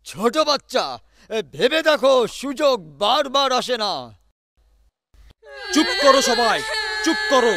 ছোট বাচ্চা, ভেবে দেখো, সুযোগ বারবার আসে না। চুপ করো সবাই, চুপ করো।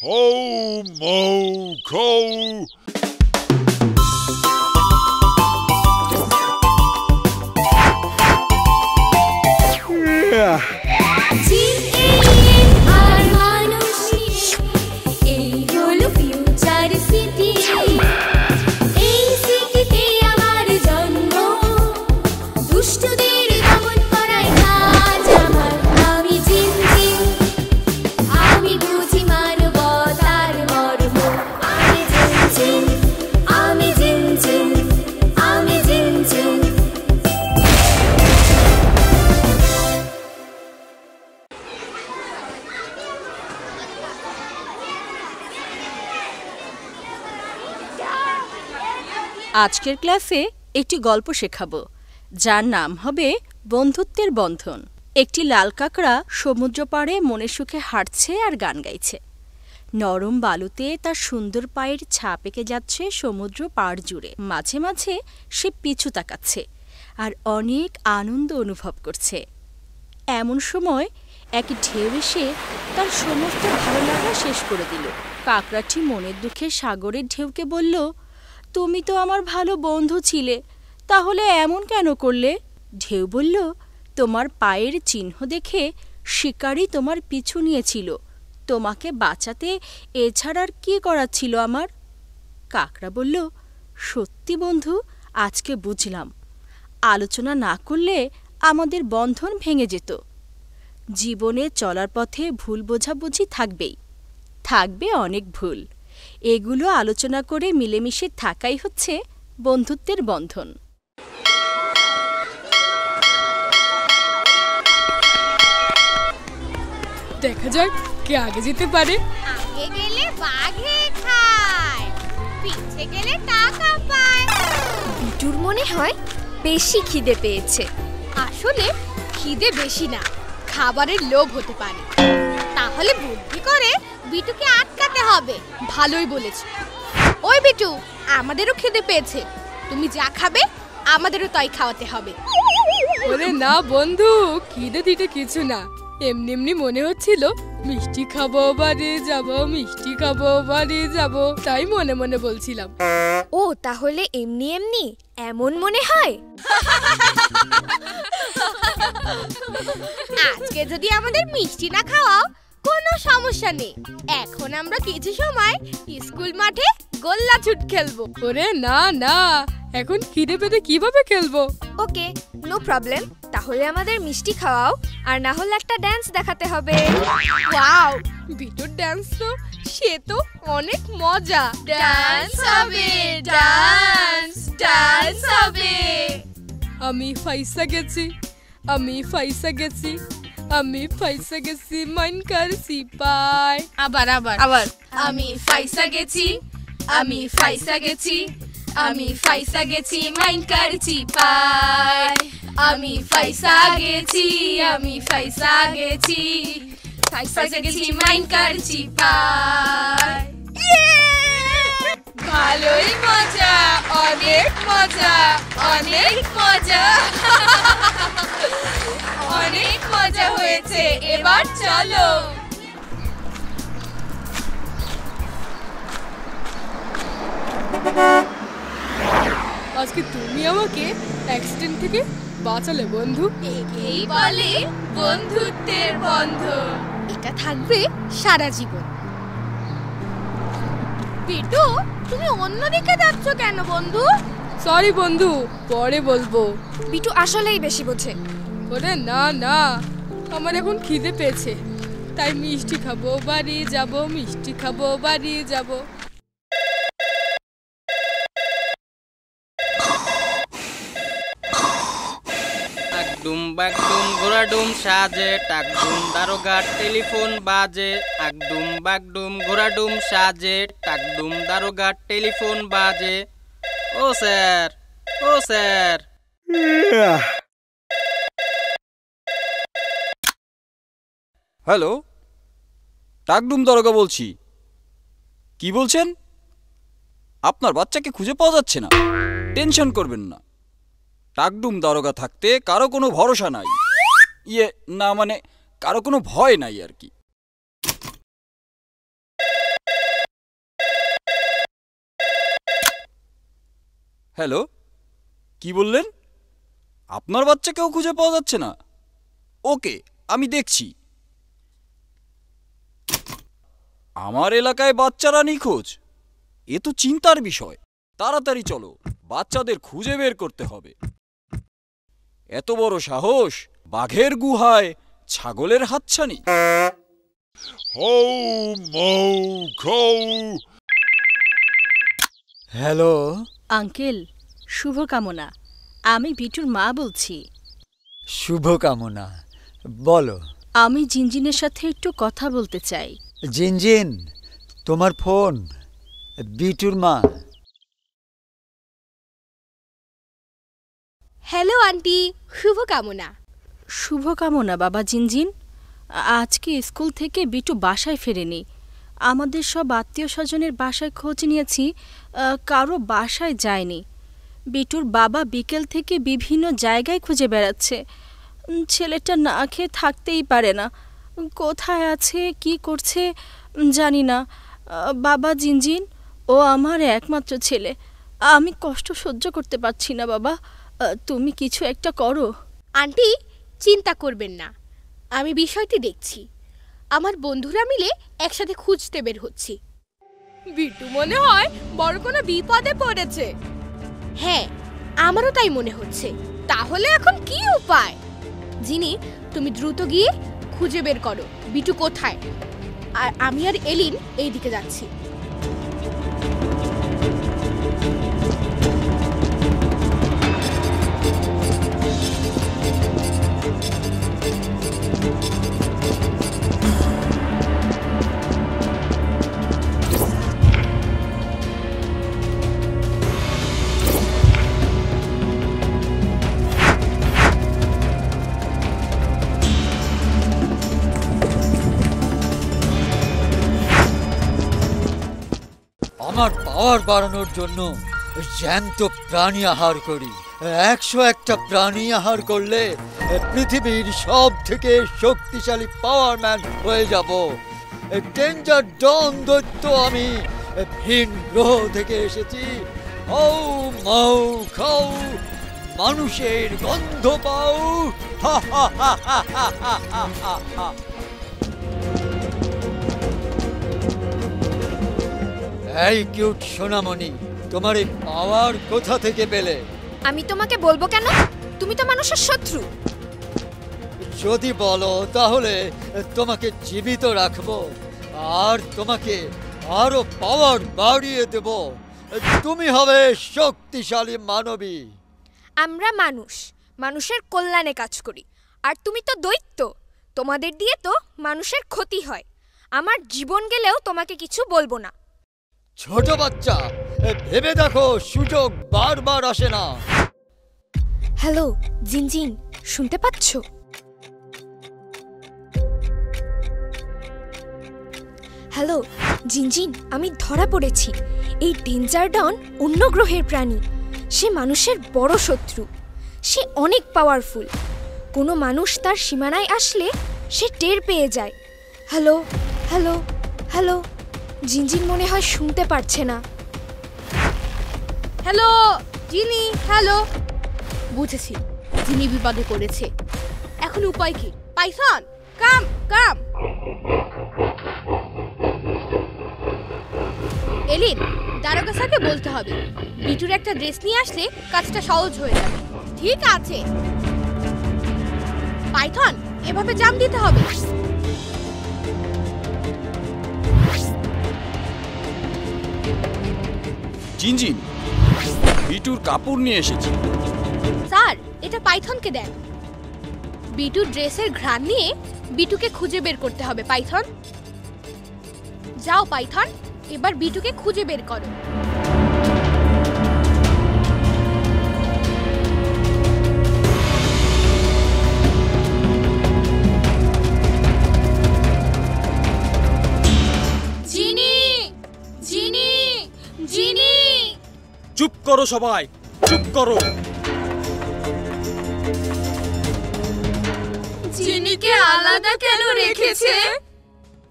Ho, mo, co. Yeah. আজকের ক্লাসে একটি গল্প শেখাবো, যার নাম হবে বন্ধুত্বের বন্ধন। একটি লাল কাঁকড়া সমুদ্র পাড়ে মনের সুখে হাঁটছে আর গান গাইছে। নরম বালুতে তার সুন্দর পায়ের ছাপ এঁকে যাচ্ছে সমুদ্র পাড় জুড়ে। মাঝে মাঝে সে পিছু তাকাচ্ছে আর অনেক আনন্দ অনুভব করছে। এমন সময় এক ঢেউ এসে তার সমস্ত ভালো লাগা শেষ করে দিল। কাঁকড়াটি মনের দুঃখে সাগরের ঢেউকে বলল, তুমি তো আমার ভালো বন্ধু ছিলে, তাহলে এমন কেন করলে? ঢেউ বলল, তোমার পায়ের চিহ্ন দেখে শিকারী তোমার পিছু নিয়েছিল, তোমাকে বাঁচাতে এছাড়া আর কি করার ছিল আমার? কাঁকড়া বলল, সত্যি বন্ধু, আজকে বুঝলাম, আলোচনা না করলে আমাদের বন্ধন ভেঙে যেত। জীবনে চলার পথে ভুল বোঝাবুঝি থাকবেই, থাকবে অনেক ভুল। এগুলো আলোচনা করে মিলেমিশে থাকাই হচ্ছে বন্ধুত্বের বন্ধন। দেখা যাক কে আগে যেতে পারে। আগে গেলে বাঘে খায়, পিছে গেলে টাকা পায়। বিটুর মনে হয় বেশি খিদে পেয়েছে। আসলে খিদে বেশি না, খাবারের লোভ হতে পারে। তাহলে বুদ্ধি করে বিটুকে আটকাতে হবে। ভালোই বলেছ। ওই বিটু, আমাদেরও খিদে পেয়েছে, তুমি যা খাবে আমাদেরও তাই খাওয়াতে হবে। ওরে না বন্ধু, খিদে দিতে কিছু না, এমনি এমনি মনে হচ্ছিল মিষ্টি খাবো, বাড়ি যাব, মিষ্টি খাবো, বাড়ি যাব, তাই মনে মনে বলছিলাম। ও তাহলে এমনি এমনি এমন মনে হয়? আজকে যদি আমাদের মিষ্টি না খাওয়াও কোনো সমস্যা নেই, এখন আমরা কিছু সময় স্কুল মাঠে গোল্লা ছুট খেলবো। ওরে না না, এখন খিদে পেতে কিভাবে খেলবো? ওকে, নো প্রবলেম। তাহলে আমাদের মিষ্টি খাওয়াও, আর না হলে একটা ড্যান্স দেখাতে হবে। ওয়াও, বিটুর ড্যান্স তো সে তো অনেক মজা। ডান্স হবে, ডান্স, ডান্স হবে। আমি ফাইসা গেছি, আমি ফাইসা গেছি, আমি ফাইসা গেছি, মাইন কার সিপাই। আবার আবার আবার আমি ফাইসা গেছি, আমি ফাইসা গেছি, আমি ফাইসা গেছি, মাইন কার সিপাই। আমি ফাইসা গেছি, আমি ফাইসা গেছি, ফাইসা গেছি, মাইন কার সিপাই। ভালোই মজা, অনেক মজা, অনেক মজা, অনেক মজা হয়েছে, এবার চলো। আজকে তুমি আমাকে অ্যাক্সিডেন্ট থেকে বাঁচালে বন্ধু। একেই বলে বন্ধুত্বের বন্ধন। এটা থাকবে সারা জীবন। বিটু, তুমি অন্যদিকে যাচ্ছ কেন বন্ধু? সরি বন্ধু, পরে বলবো। বিটু আসলেই বেশি বোঝে। ওরে না না, আমার এখন খিদে পেয়েছে, তাই মিষ্টি খাবো, বাড়ি যাব, মিষ্টি খাবো, বাড়ি যাব। আগডুম বাগডুম ঘোড়াডুম সাজে, টাকডুম দারোগার টেলিফোন বাজে। আগডুম বাগডুম ঘোড়াডুম সাজে, টাকডুম দারোগার টেলিফোন বাজে। ও স্যার, ও স্যার। Yeah. হ্যালো, টাকডুম দারোগা বলছি। কি বলছেন? আপনার বাচ্চাকে খুঁজে পাওয়া যাচ্ছে না? টেনশন করবেন না, টাকডুম দারোগা থাকতে কারো কোনো ভরসা নাই। না মানে কারো কোনো ভয় নাই আর কি। হ্যালো, কি বললেন? আপনার বাচ্চাকেও খুঁজে পাওয়া যাচ্ছে না? ওকে, আমি দেখছি। আমার এলাকায় বাচ্চারা নিখোঁজ, এ তো চিন্তার বিষয়। তাড়াতাড়ি চলো, বাচ্চাদের খুঁজে বের করতে হবে। এত বড় সাহস, বাঘের গুহায় ছাগলের হাতছানি। Ho, Mo, Ko. Hello, uncle, শুভকামনা। আমি বিটুর মা বলছি। শুভকামনা। বলো। আমি জিনজিনের সাথে একটু কথা বলতে চাই। জিনজিন, তোমার ফোন। বিটুর মা। হ্যালো আন্টি, শুভকামনা। শুভকামনা বাবা জিনজিন। আজকে স্কুল থেকে বিটু বাসায় ফেরেনি। আমাদের সব আত্মীয় স্বজনের বাসায় খোঁজ নিয়েছি, কারো বাসায় যায়নি। বিটুর বাবা বিকেল থেকে বিভিন্ন জায়গায় খুঁজে বেড়াচ্ছে। ছেলেটা না খেয়ে থাকতেই পারে না। কোথায় আছে, কি করছে জানি না। বাবা জিনজিন, ও আমার একমাত্র ছেলে। আমি কষ্ট সহ্য করতে পারছি না বাবা, তুমি কিছু একটা করো। আন্টি, চিন্তা করবেন না, আমি বিষয়টি দেখছি। আমার বন্ধুরা মিলে একসাথে খুঁজতে বের হচ্ছি। বিটু মনে হয় বড় কোনো বিপদে পড়েছে। হ্যাঁ, আমারও তাই মনে হচ্ছে। তাহলে এখন কি উপায়? জিনি, তুমি দ্রুত গিয়ে খুঁজে বের করো বিটু কোথায়। আর আমি আর এলিন এই দিকে যাচ্ছি। আমার পাওয়ার বাড়ানোর জন্য জ্যান্ত প্রাণী আহার করি। 101টা প্রাণী আহার করলে পৃথিবীর সব থেকে শক্তিশালী পাওয়ার ম্যান হয়ে যাব। ডেঞ্জার ডন দৈত্য আমি, ভিন গ্রহ থেকে এসেছি। ও মাউ খাও, মানুষের গন্ধ পাও। হা হা হা হা হা হা হা হা। এই কিউট সোনামণি, তোমার এই পাওয়ার কোথা থেকে পেলে? আমি তোমাকে বলবো কেন? তুমি তো মানুষের শত্রু। যদি বলো তাহলে তোমাকে জীবিত রাখবো আর তোমাকে আরো পাওয়ার বাড়িয়ে দেব। তুমি হবে শক্তিশালী মানবী। আমরা মানুষ, মানুষের কল্যাণে কাজ করি। আর তুমি তো দৈত্য, তোমাদের দিয়ে তো মানুষের ক্ষতি হয়। আমার জীবন গেলেও তোমাকে কিছু বলবো না। ছোট বাচ্চা, ভেবে দেখো, সুযোগ বারবার আসে না। হ্যালো জিনজিন, শুনতে পাচ্ছ? হ্যালো জিনজিন, আমি ধরা পড়েছি। এই ডেঞ্জার ডন অন্য গ্রহের প্রাণী। সে মানুষের বড় শত্রু। সে অনেক পাওয়ারফুল। কোনো মানুষ তার সীমানায় আসলে সে টের পেয়ে যায়। Hello hello hello. জিনজিন মনে হয় শুনতে পারছে না। হ্যালো জিনি, হ্যালো। বুঝেছি, জিনি বিপদে পড়েছে। এখন উপায় কি? পাইথন, কাম কাম। এলিন, দারোগা স্যারকে বলতে হবে বিটুর একটা ড্রেস নিয়ে আসলে কাজটা সহজ হয়ে যাবে। ঠিক আছে পাইথন, এভাবে জাম দিতে হবে। জিনজিন, বিটুর কাপড় নিয়ে এসেছি। স্যার, এটা পাইথনকে দেন। বিটুর ড্রেসের ঘ্রাণ নিয়ে বিটুকে খুঁজে বের করতে হবে। পাইথন, যাও পাইথন, এবার বিটুকে খুঁজে বের করো। চুপ করো সবাই, চুপ করো। চিনিকে আলাদা কেন রেখেছে?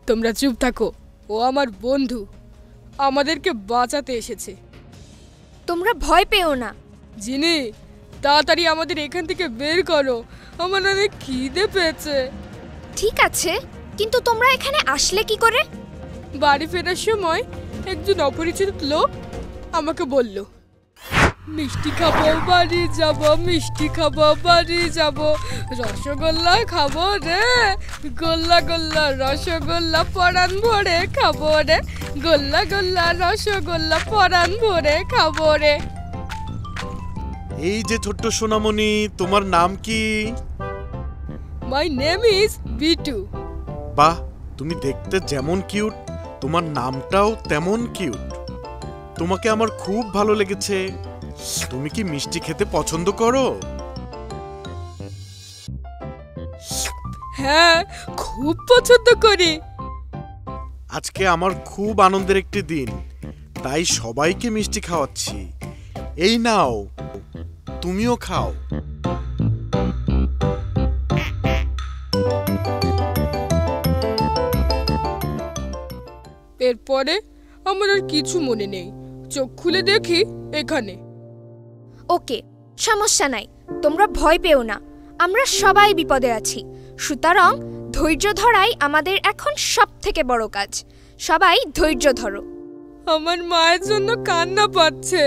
তোমরা চুপ থাকো, ও আমার বন্ধু, আমাদেরকে বাঁচাতে এসেছে। তোমরা ভয় পেও না। জিনি, তাড়াতাড়ি আমাদের এখান থেকে বের করো, আমার অনেক খিদে পেয়েছে। ঠিক আছে, কিন্তু তোমরা এখানে আসলে কি করে? বাড়ি ফেরার সময় একজন অপরিচিত লোক আমাকে বলল, মিষ্টি খাবো বাড়ি যাব, মিষ্টি খাবো বাড়ি যাব, রসগোল্লা খাবো রে, গোল্লা গোল্লা রসগোল্লা পরাণ ভরে খাবো রে, গোল্লা গোল্লা রসগোল্লা পরাণ ভরে খাবো রে। এই যে ছোট্ট সোনামণি, তোমার নাম কি? My name is Bitu. বাহ, তুমি দেখতে যেমন কিউট, তোমার নামটাও তেমন কিউট। তোমাকে আমার খুব ভালো লেগেছে। তুমি কি মিষ্টি খেতে পছন্দ করো? হ্যাঁ, খুব পছন্দ করি। আজকে আমার খুব আনন্দের একটি দিন, তাই সবাইকে মিষ্টি খাওয়াচ্ছি। এই নাও, তুমিও খাও। এরপরে আমার আর কিছু মনে নেই, চোখ খুলে দেখি এখানে। ওকে, সমস্যা নাই, তোমরা ভয় পেও না, আমরা সবাই বিপদে আছি। সুতরাং ধৈর্য ধরাই আমাদের এখন সবথেকে বড় কাজ। সবাই ধৈর্য ধরো। আমার মায়ের জন্য কান্না পাচ্ছে।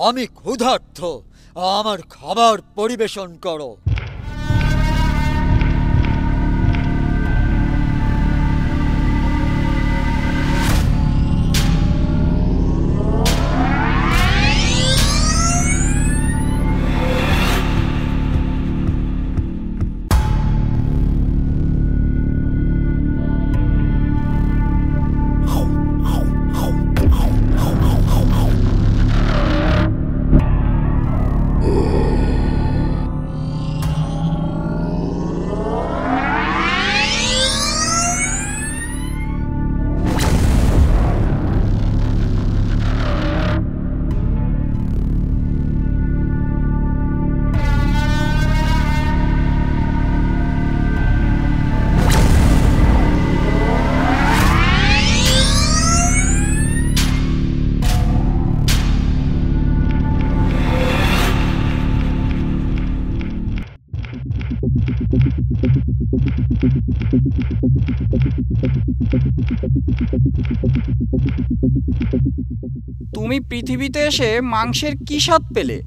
আমি ক্ষুধার্ত, আমার খাবার পরিবেশন করো। তুমি পৃথিবীতে এসে মাংসের কি স্বাদ পেলে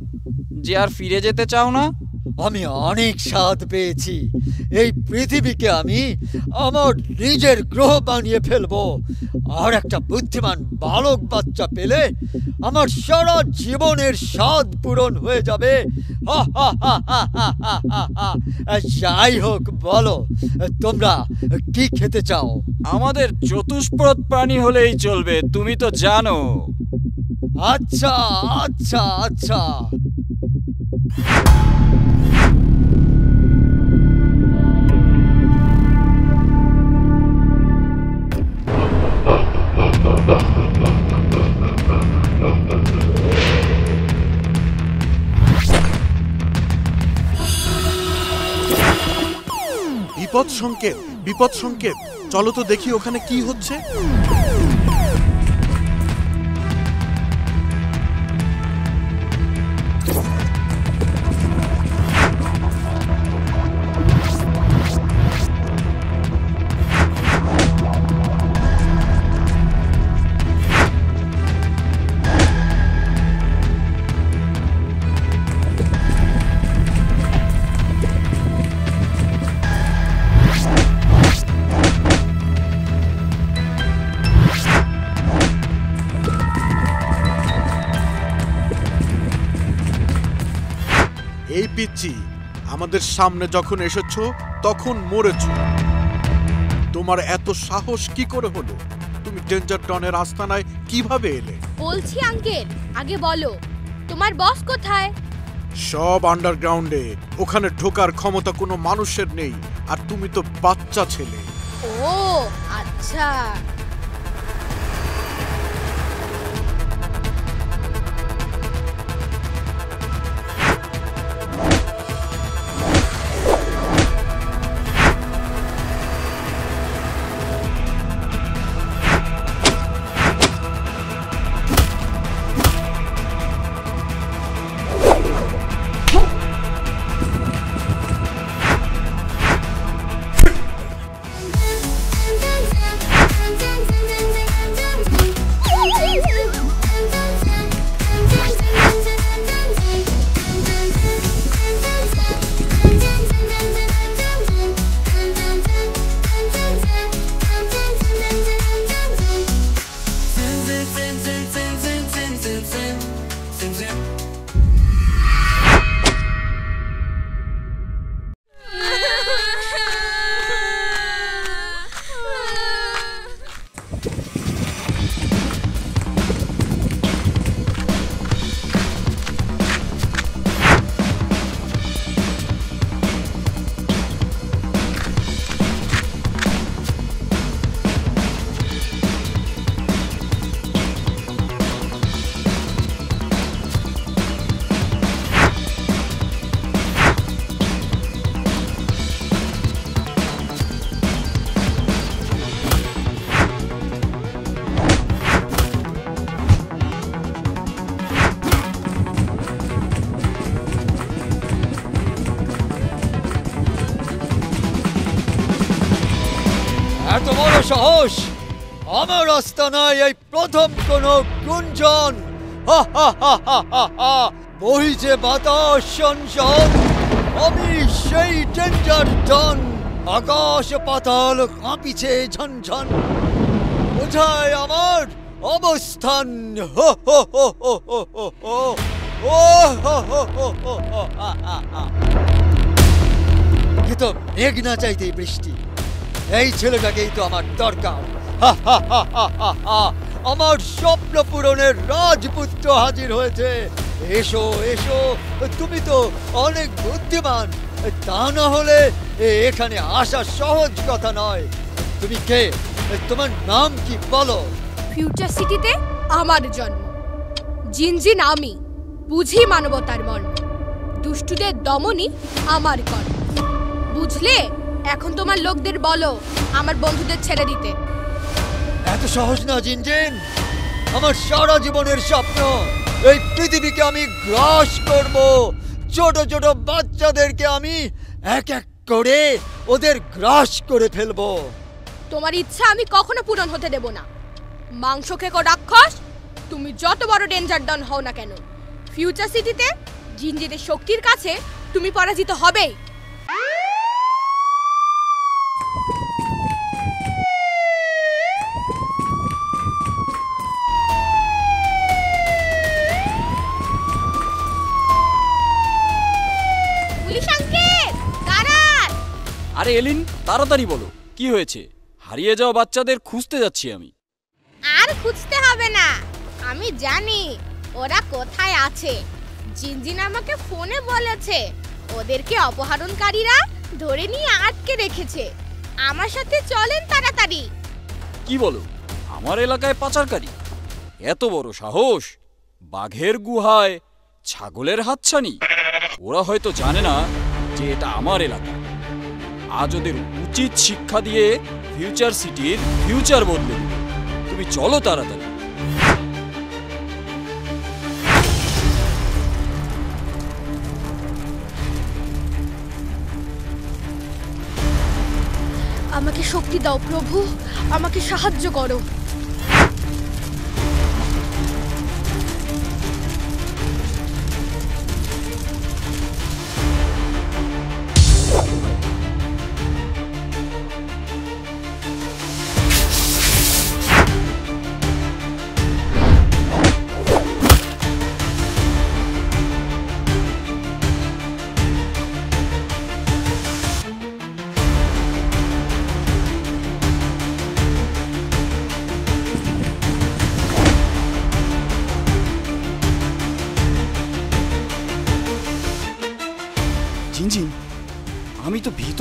যে আর ফিরে যেতে চাও না? আমি অনেক স্বাদ পেয়েছি। এই পৃথিবীকে আমি আমার নিজের গ্রহ বানিয়ে ফেলবো। আর একটা বুদ্ধিমান বালক বাচ্চা পেলে আমার সারা জীবনের স্বাদ পূরণ হয়ে যাবে। যাই হোক, বলো তোমরা কি খেতে চাও? আমাদের চতুষ্পদ প্রাণী হলেই চলবে, তুমি তো জানো। আচ্ছা আচ্ছা আচ্ছা। বিপদ সংকেত, বিপদ সংকেত। চলো তো দেখি ওখানে কি হচ্ছে। পিচ্চি, আমাদের সামনে যখন এসেছো তখন মরেছো। তোমার এত সাহস কি করে হলো? তুমি ডেঞ্জার ডনের আস্তানায় কিভাবে এলে? বলছি আঙ্কেল, আগে বলো তোমার বস কোথায়? সব আন্ডারগ্রাউন্ডে, ওখানে ঢোকার ক্ষমতা কোনো মানুষের নেই। আর তুমি তো বাচ্চা ছেলে। ও আচ্ছা। এত বড় সাহস! আমার আস্তানায় এই প্রথম কোন গুঞ্জন! বহিছে বাতাস শনশন, আমি সেই ডেঞ্জার ডন। আকাশ পাতাল কাঁপিছে ঝনঝন, কোথায় আমার অবস্থান? হো হো হো হো হো হো হো। ও হো হো হো হো হো, এ তো মেঘ না চাইতেই বৃষ্টি। এই ছেলেটাকেই তো আমার দরকার। আমার স্বপ্ন পূরণের রাজপুত্র হাজির হয়েছে। এসো এসো, তুমি তো অনেক বুদ্ধিমান, তা না হলে এখানে আসা সহজ কথা নয়। তুমি কে? তোমার নাম কি বলো? ফিউচার সিটিতে আমার জন্ম। জিনজিন আমি, বুঝি মানবতার মর্ম। দুষ্টুদের দমনই আমার কর্ম, বুঝলে? এখন তোমার লোকদের বলো আমার বন্ধুদের ছেড়ে দিতে। এত সহজ না জিনজিন। আমার সারা জীবনের স্বপ্ন, এই পৃথিবীকে আমি গ্রাস করব। ছোট ছোট বাচ্চাদেরকে আমি এক এক করে ওদের গ্রাস করে ফেলবো। তোমার ইচ্ছা আমি কখনো পূরণ হতে দেব না। মাংস খেকো রাক্ষস, তুমি যত বড় ডেঞ্জার ডন হও না কেন, ফিউচার সিটিতে জিনজিনের শক্তির কাছে তুমি পরাজিত হবেই। আরে এলিন, তাড়াতাড়ি বলো কি হয়েছে? হারিয়ে যাওয়া বাচ্চাদের খুঁজতে যাচ্ছি আমি। আর খুঁজতে হবে না, আমি জানি ওরা কোথায় আছে। জিনজিন আমাকে ফোনে বলেছে ওদেরকে অপহরণকারীরা ধরে নিয়ে আটকে রেখেছে। আমার সাথে চলেন তাড়াতাড়ি। কি বলো? আমার এলাকায় পাচারকারী? এত বড় সাহস! বাঘের গুহায় ছাগলের হাতছানি? ওরা হয়তো জানে না যে এটা আমার এলাকা। আজ ওদের উচিত শিক্ষা দিয়ে ফিউচার সিটির ফিউচার বদলে দিবে। তুমি চলো তাড়াতাড়ি। আমাকে শক্তি দাও প্রভু, আমাকে সাহায্য করো।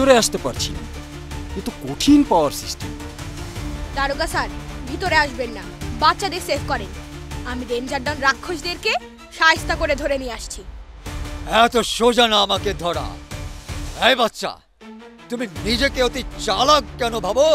ভিতরে আসতে পারছি না। এ তো কঠিন পাওয়ার সিস্টেম। দারোগা স্যার, ভিতরে আসবেন না, বাচ্চাদের সেভ করেন। আমি ডেঞ্জার ডন রাক্ষসদেরকে শায়েস্তা করে ধরে নিয়ে আসছি। এত সোজা না আমাকে ধরা। এই বাচ্চা, তুমি নিজেকে অতি চালাক কেন ভাবো?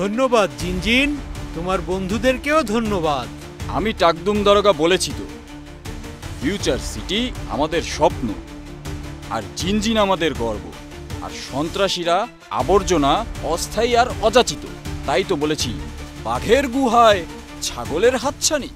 ধন্যবাদ জিনজিন, তোমার বন্ধুদেরকেও ধন্যবাদ। আমি টাকদুম দারোগা বলেছি তো, ফিউচার সিটি আমাদের স্বপ্ন, আর জিনজিন আমাদের গর্ব, আর সন্ত্রাসীরা আবর্জনা, অস্থায়ী আর অযাচিত। তাই তো বলেছি, বাঘের গুহায় ছাগলের হাতছানি।